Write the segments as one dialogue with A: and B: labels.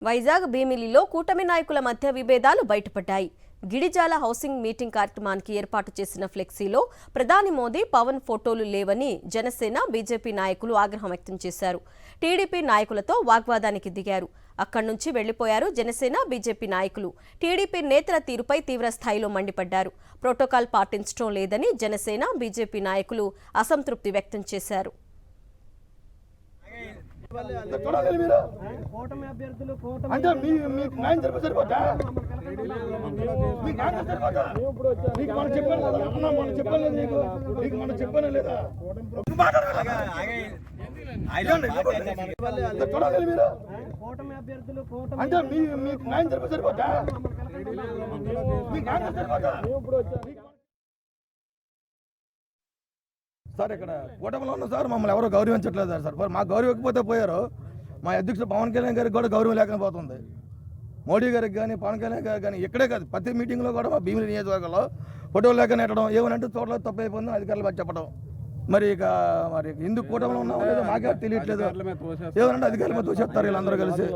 A: వైజాగ్ భీమిలిలో కూటమి నాయకుల మధ్య విభేదాలు బయటపడ్డాయి. గిడిజాల హౌసింగ్ మీటింగ్ కార్యక్రమానికి ఏర్పాటు చేసిన ఫ్లెక్సీలో ప్రధాని మోదీ, పవన్ ఫోటోలు లేవని జనసేన, బీజేపీ నాయకులు ఆగ్రహం వ్యక్తం చేశారు. టీడీపీ నాయకులతో వాగ్వాదానికి దిగారు. అక్కడి నుంచి వెళ్లిపోయారు జనసేన, బీజేపీ నాయకులు. టీడీపీ నేతల తీరుపై తీవ్ర స్థాయిలో మండిపడ్డారు. ప్రోటోకాల్ పాటించడం లేదని జనసేన, బీజేపీ నాయకులు అసంతృప్తి వ్యక్తం చేశారు.
B: సార్ ఇక్కడ కూటమిలో ఉన్న సార్ మమ్మల్ని ఎవరో గౌరవించట్లేదు సార్. మాకు గౌరవించకపోతే పోయారు. మా అధ్యక్షుడు పవన్ కళ్యాణ్ గారికి కూడా గౌరవం లేకపోతుంది. మోడీ గారికి కానీ, పవన్ కళ్యాణ్ గారికి కానీ ఇక్కడే కాదు, ప్రతి మీటింగ్లో కూడా మా భీమిలి నియోజకవర్గంలో ఫోటోలు లేక నెట్టడం, ఏమనంటే చోట్ల తప్పు అయిపోయిందో అధికారులు బట్టి చెప్పడం. మరి ఎందుకు కూటమిలో ఉన్నామో లేదో మాకే తెలియట్లేదు. ఏమనంటే అధికారులు మీద తోసేస్తారు వీళ్ళందరూ కలిసి.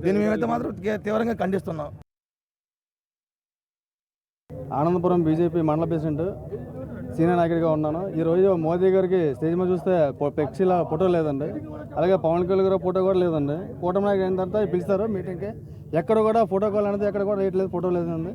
B: దీన్ని మేమైతే మాత్రం తీవ్రంగా ఖండిస్తున్నాం.
C: ఆనందపురం బీజేపీ మండల ప్రెసిడెంట్ సీనియర్ నాయకుడిగా ఉన్నాను. ఈరోజు మోదీ గారికి స్టేజ్ మీద చూస్తే ఫ్లెక్సీల ఫోటో లేదండి. అలాగే పవన్ కళ్యాణ్ గారి ఫోటో కూడా లేదండి. కూటమి నాయకుడు ఏంటంటే పిలుస్తారు మీటింగ్కి, ఎక్కడ కూడా ఫోటో కాల్ అనేది ఎక్కడ కూడా రేట్ లేదు, ఫోటో లేదండి.